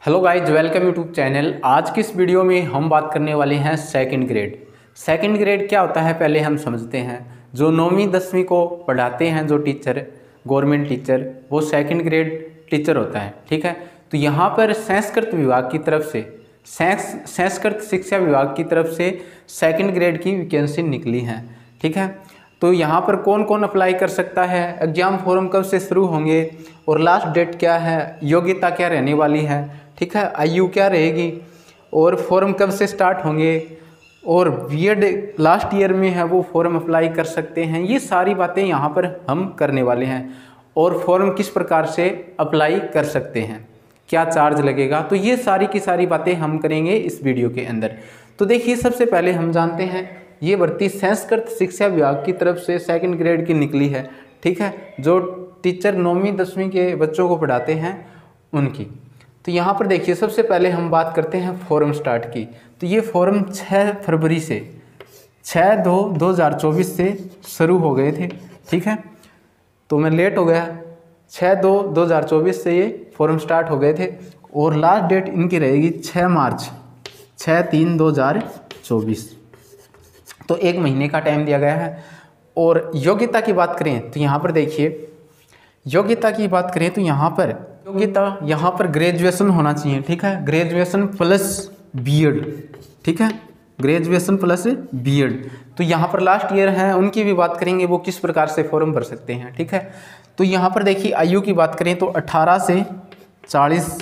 Hello guys, welcome YouTube channel. आज की इस वीडियो में हम बात करने वाले हैं सेकंड ग्रेड। सेकंड ग्रेड क्या होता है पहले हम समझते हैं। जो 9वीं 10वीं को पढ़ाते हैं जो टीचर, गवर्नमेंट टीचर, वो सेकंड ग्रेड टीचर होता है। ठीक है, तो यहाँ पर संस्कृत विभाग की तरफ से, संस्कृत शिक्षा विभाग की तरफ से सेकंड ग्रेड की वैकेंसी निकली है। ठीक है, तो यहाँ पर कौन कौन अप्लाई कर सकता है, एग्जाम फॉर्म कब से शुरू होंगे और लास्ट डेट क्या है, योग्यता क्या रहने वाली है, ठीक है, आयु क्या रहेगी और फॉर्म कब से स्टार्ट होंगे, और बीएड लास्ट ईयर में है वो फॉर्म अप्लाई कर सकते हैं। ये सारी बातें यहाँ पर हम करने वाले हैं। और फॉर्म किस प्रकार से अप्लाई कर सकते हैं, क्या चार्ज लगेगा, तो ये सारी की सारी बातें हम करेंगे इस वीडियो के अंदर। तो देखिए, सबसे पहले हम जानते हैं ये भर्ती संस्कृत शिक्षा विभाग की तरफ से सेकंड ग्रेड की निकली है। ठीक है, जो टीचर 9वीं 10वीं के बच्चों को पढ़ाते हैं उनकी। तो यहाँ पर देखिए, सबसे पहले हम बात करते हैं फॉर्म स्टार्ट की। तो ये फॉर्म 6 फरवरी से 6/2/2024 से शुरू हो गए थे। ठीक है, तो मैं लेट हो गया, 6/2/2024 से ये फॉर्म स्टार्ट हो गए थे और लास्ट डेट इनकी रहेगी 6 मार्च 6/3/2024। तो 1 महीने का टाइम दिया गया है। और योग्यता की बात करें तो यहाँ पर देखिए, योग्यता की बात करें तो यहाँ पर ग्रेजुएशन होना चाहिए। ठीक है, ग्रेजुएशन प्लस बीएड। ठीक है, ग्रेजुएशन प्लस बीएड। तो यहाँ पर लास्ट ईयर है उनकी भी बात करेंगे, वो किस प्रकार से फॉर्म भर सकते हैं। ठीक है, तो यहाँ पर देखिए आयु की बात करें तो 18 से 40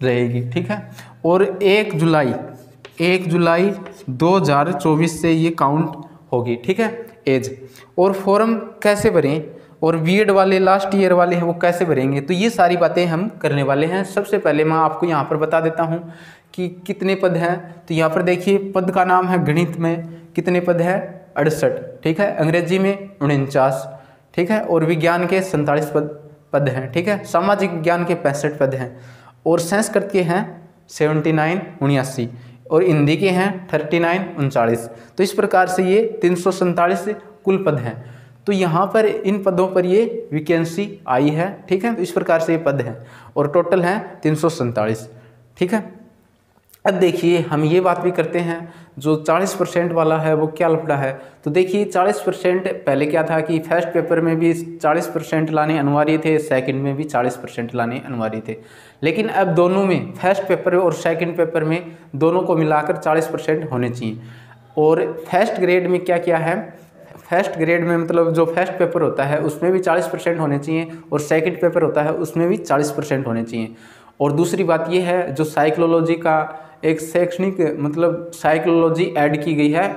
रहेगी। ठीक है, और 1 जुलाई 2024 से ये काउंट होगी। ठीक है, एज। और फॉर्म कैसे भरें और बीएड वाले लास्ट ईयर वाले हैं वो कैसे भरेंगे, तो ये सारी बातें हम करने वाले हैं। सबसे पहले मैं आपको यहाँ पर बता देता हूँ कि कितने पद हैं। तो यहाँ पर देखिए, पद का नाम है, गणित में कितने पद है, 68। ठीक है, अंग्रेजी में 49। ठीक है, और विज्ञान के 47 पद हैं। ठीक है, सामाजिक विज्ञान के 65 पद हैं, और संस्कृत के हैं 79 79, और हिंदी के हैं 39 39। तो इस प्रकार से ये 347 कुल पद हैं। तो यहाँ पर इन पदों पर ये वैकेंसी आई है। ठीक है, तो इस प्रकार से ये पद हैं और टोटल हैं 347। ठीक है, अब देखिए हम ये बात भी करते हैं, जो 40% वाला है वो क्या लफड़ा है। तो देखिए, 40% पहले क्या था कि फर्स्ट पेपर में भी 40% लाने अनिवार्य थे, सेकंड में भी 40% लाने अनिवार्य थे। लेकिन अब दोनों में, फर्स्ट पेपर और सेकंड पेपर में, दोनों को मिलाकर 40% होने चाहिए। और फर्स्ट ग्रेड में क्या क्या है, फर्स्ट ग्रेड में मतलब जो फर्स्ट पेपर होता है उसमें भी 40% होने चाहिए, और सेकंड पेपर होता है उसमें भी 40% होने चाहिए। और दूसरी बात ये है, जो साइकोलॉजी का एक शैक्षणिक मतलब साइकोलॉजी ऐड की गई है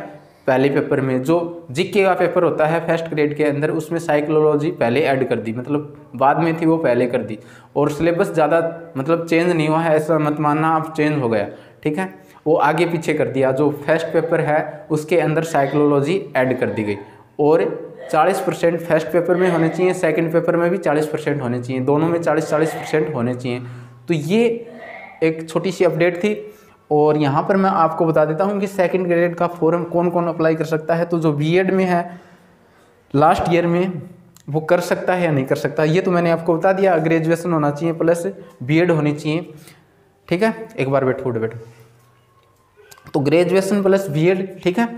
पहले पेपर में। जो जीके का पेपर होता है फर्स्ट ग्रेड के अंदर, उसमें साइकोलॉजी पहले ऐड कर दी, मतलब बाद में थी वो पहले कर दी। और सिलेबस ज़्यादा मतलब चेंज नहीं हुआ है, ऐसा मत मानना आप चेंज हो गया। ठीक है, वो आगे पीछे कर दिया। जो फर्स्ट पेपर है उसके अंदर साइकोलॉजी ऐड कर दी गई। और 40% फर्स्ट पेपर में होने चाहिए, सेकंड पेपर में भी 40% होने चाहिए, दोनों में 40-40% होने चाहिए। तो ये एक छोटी सी अपडेट थी। और यहाँ पर मैं आपको बता देता हूँ कि सेकंड ग्रेड का फॉर्म कौन कौन अप्लाई कर सकता है। तो जो बीएड में है लास्ट ईयर में वो कर सकता है या नहीं कर सकता, ये तो मैंने आपको बता दिया। ग्रेजुएशन होना चाहिए प्लस बीएड होनी चाहिए। ठीक है, एक बार बैठो। तो ग्रेजुएशन प्लस बीएड। ठीक है,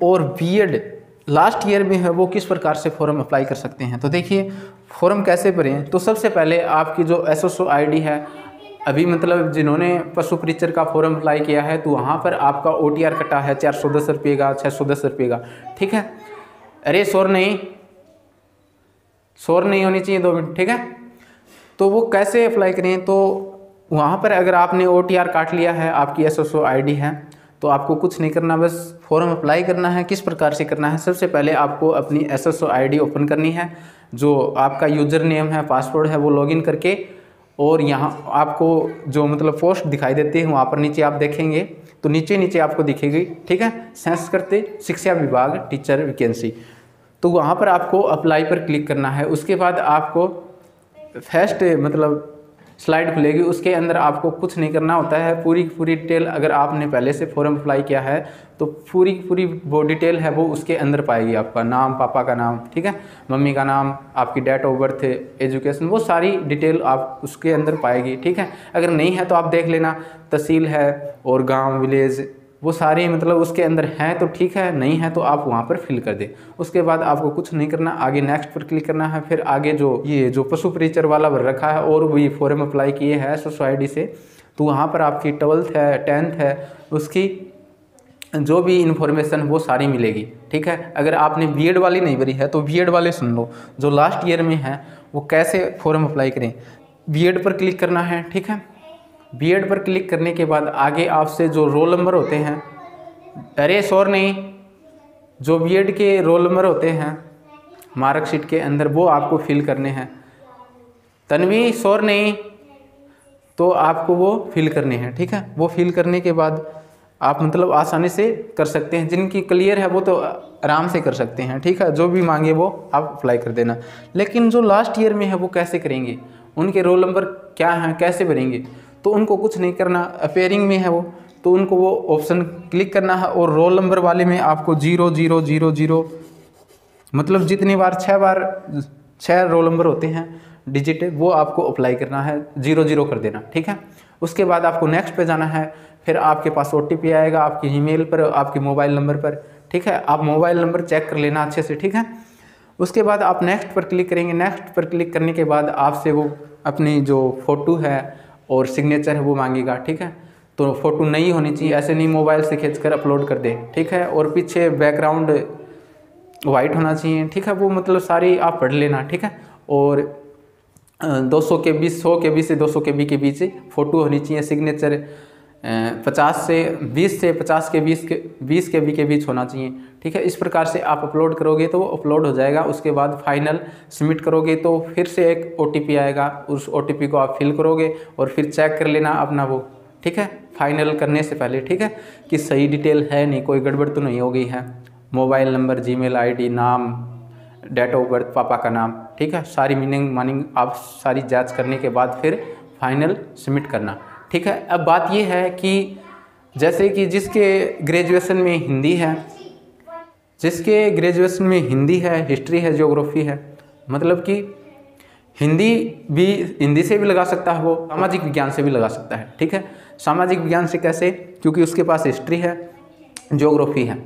और बीएड लास्ट ईयर में है वो किस प्रकार से फॉर्म अप्लाई कर सकते हैं। तो देखिए, फॉर्म कैसे भरें। तो सबसे पहले आपकी जो एसएसओ आईडी है, अभी मतलब जिन्होंने पशु परिचर का फॉर्म अप्लाई किया है, तो वहाँ पर आपका ओटीआर कटा है 410 रुपये का, 610 रुपये का। ठीक है, अरे शोर नहीं होनी चाहिए, 2 मिनट। ठीक है, तो वो कैसे अप्लाई करें। तो वहाँ पर अगर आपने ओटीआर काट लिया है, आपकी एसएसओ आईडी है, तो आपको कुछ नहीं करना, बस फॉर्म अप्लाई करना है। किस प्रकार से करना है, सबसे पहले आपको अपनी एसएसओ आईडी ओपन करनी है, जो आपका यूजर नेम है, पासवर्ड है, वो लॉगिन करके, और यहाँ आपको जो मतलब पोस्ट दिखाई देती है वहाँ पर नीचे आप देखेंगे, तो नीचे आपको दिखेगी। ठीक है, संस्कृत शिक्षा विभाग टीचर वैकेंसी, तो वहाँ पर आपको अप्लाई पर क्लिक करना है। उसके बाद आपको फर्स्ट मतलब स्लाइड खुलेगी, उसके अंदर आपको कुछ नहीं करना होता है। पूरी पूरी डिटेल अगर आपने पहले से फॉर्म अप्लाई किया है तो पूरी पूरी वो डिटेल है वो उसके अंदर पाएगी। आपका नाम, पापा का नाम, ठीक है, मम्मी का नाम, आपकी डेट ऑफ बर्थ, एजुकेशन, वो सारी डिटेल आप उसके अंदर पाएगी, ठीक है। अगर नहीं है तो आप देख लेना, तहसील है और गाँव, विलेज, वो सारी मतलब उसके अंदर हैं तो ठीक है, नहीं है तो आप वहाँ पर फिल कर दें। उसके बाद आपको कुछ नहीं करना, आगे नेक्स्ट पर क्लिक करना है। फिर आगे जो पशु परिचय वाला भर रखा है और भी फॉर्म अप्लाई किए हैं सोसाइटी से, तो वहाँ पर आपकी 12th है, 10th है, उसकी जो भी इंफॉर्मेशन वो सारी मिलेगी, ठीक है। अगर आपने बीएड वाली नहीं भरी है तो बीएड वाले सुन लो, जो लास्ट ईयर में है वो कैसे फॉर्म अप्लाई करें। बीएड पर क्लिक करना है, ठीक है। बीएड पर क्लिक करने के बाद आगे आपसे जो रोल नंबर होते हैं, अरे शोर नहीं, जो बीएड के रोल नंबर होते हैं मार्कशीट के अंदर वो आपको फिल करने हैं। तन्वी शोर नहीं, तो आपको वो फिल करने हैं, ठीक है। वो फिल करने के बाद आप मतलब आसानी से कर सकते हैं। जिनकी क्लियर है वो तो आराम से कर सकते हैं, ठीक है। जो भी मांगे वो आप अप्लाई कर देना। लेकिन जो लास्ट ईयर में है वो कैसे करेंगे, उनके रोल नंबर क्या हैं, कैसे भरेंगे, तो उनको कुछ नहीं करना। अपेयरिंग में है वो, तो उनको वो ऑप्शन क्लिक करना है और रोल नंबर वाले में आपको 0000 मतलब जितनी बार 6 रोल नंबर होते हैं डिजिट, वो आपको अप्लाई करना है, 00 कर देना, ठीक है। उसके बाद आपको नेक्स्ट पे जाना है। फिर आपके पास OTP आएगा आपके ईमेल पर, आपके मोबाइल नंबर पर, ठीक है। आप मोबाइल नंबर चेक कर लेना अच्छे से, ठीक है। उसके बाद आप नेक्स्ट पर क्लिक करेंगे। नेक्स्ट पर क्लिक करने के बाद आपसे वो अपनी जो फ़ोटो है और सिग्नेचर है वो मांगेगा, ठीक है। तो फ़ोटो नई होनी चाहिए, ऐसे नहीं मोबाइल से खींचकर अपलोड कर दे, ठीक है। और पीछे बैकग्राउंड वाइट होना चाहिए, ठीक है। वो मतलब सारी आप पढ़ लेना, ठीक है। और 200 के 100 के 20 से 200 के के बीच फ़ोटो होनी चाहिए। सिग्नेचर 50 से 20 से 50 के 20 के बीच होना चाहिए, ठीक है। इस प्रकार से आप अपलोड करोगे तो वो अपलोड हो जाएगा। उसके बाद फाइनल सबमिट करोगे तो फिर से एक OTP आएगा, उस OTP को आप फिल करोगे और फिर चेक कर लेना अपना वो, ठीक है, फाइनल करने से पहले, ठीक है, कि सही डिटेल है नहीं, कोई गड़बड़ तो नहीं हो गई है। मोबाइल नंबर, जीमेल ID, नाम, डेट ऑफ बर्थ, पापा का नाम, ठीक है, सारी मीनिंग आप सारी जांच करने के बाद फिर फाइनल सबमिट करना, ठीक है। अब बात ये है कि जैसे कि जिसके ग्रेजुएशन में हिंदी है, हिस्ट्री है, ज्योग्राफी है, मतलब कि हिंदी से भी लगा सकता है, वो सामाजिक विज्ञान से भी लगा सकता है, ठीक है। सामाजिक विज्ञान से कैसे, क्योंकि उसके पास हिस्ट्री है, ज्योग्राफी है,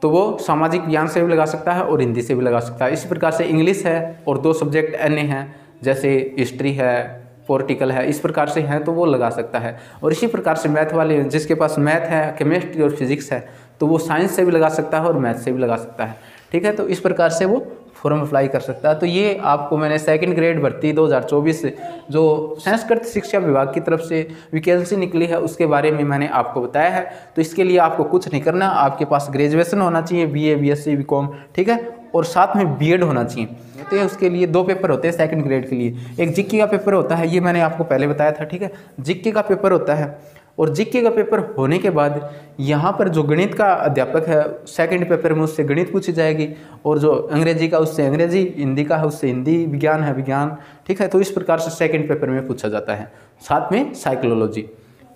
तो वो सामाजिक विज्ञान से भी लगा सकता है और हिंदी से भी लगा सकता है। इसी प्रकार से इंग्लिश है और 2 सब्जेक्ट अन्य हैं, जैसे हिस्ट्री है, पॉलिटिकल है, इस प्रकार से हैं तो वो लगा सकता है। और इसी प्रकार से मैथ वाले, जिसके पास मैथ है, केमिस्ट्री और फिजिक्स है, तो वो साइंस से भी लगा सकता है और मैथ से भी लगा सकता है, ठीक है। तो इस प्रकार से वो फॉर्म अप्लाई कर सकता है। तो ये आपको मैंने 2nd ग्रेड भर्ती 2024 जो संस्कृत शिक्षा विभाग की तरफ से वैकेंसी निकली है उसके बारे में मैंने आपको बताया है। तो इसके लिए आपको कुछ नहीं करना, आपके पास ग्रेजुएशन होना चाहिए, BA, BSc, BCom, ठीक है, और साथ में बीएड होना चाहिए। तो उसके लिए 2 पेपर होते हैं 2nd ग्रेड के लिए। एक जीके का पेपर होता है, ये मैंने आपको पहले बताया था, ठीक है। जीके का पेपर होता है और जीके का पेपर होने के बाद यहाँ पर जो गणित का अध्यापक है 2nd पेपर में उससे गणित पूछी जाएगी, और जो अंग्रेजी का उससे अंग्रेजी, हिंदी का है उससे हिंदी, विज्ञान है विज्ञान, ठीक है। तो इस प्रकार से 2nd पेपर में पूछा जाता है, साथ में साइकोलॉजी,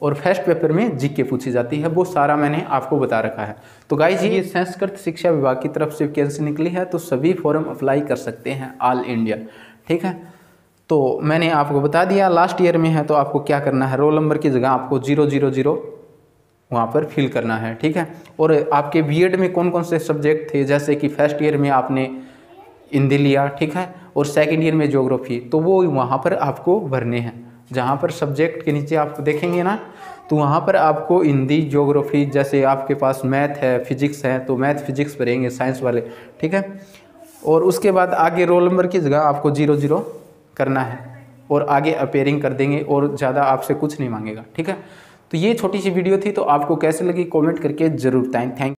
और 1st पेपर में जीके पूछी जाती है। वो सारा मैंने आपको बता रखा है। तो गाइस ये संस्कृत शिक्षा विभाग की तरफ से वैकेंसी निकली है, तो सभी फॉर्म अप्लाई कर सकते हैं ऑल इंडिया, ठीक है। तो मैंने आपको बता दिया, लास्ट ईयर में है तो आपको क्या करना है, रोल नंबर की जगह आपको 000 वहाँ पर फिल करना है, ठीक है। और आपके बीएड में कौन कौन से सब्जेक्ट थे, जैसे कि 1st ईयर में आपने हिंदी लिया, ठीक है, और 2nd ईयर में ज्योग्राफी, तो वो वहाँ पर आपको भरने हैं। जहाँ पर सब्जेक्ट के नीचे आप देखेंगे ना, तो वहाँ पर आपको हिंदी, ज्योग्राफी, जैसे आपके पास मैथ है, फिजिक्स है, तो मैथ फिजिक्स भरेंगे साइंस वाले, ठीक है। और उसके बाद आगे रोल नंबर की जगह आपको 00 करना है और आगे अपेयरिंग कर देंगे, और ज़्यादा आपसे कुछ नहीं मांगेगा, ठीक है। तो ये छोटी सी वीडियो थी, तो आपको कैसे लगी कमेंट करके ज़रूर बताएं। थैंक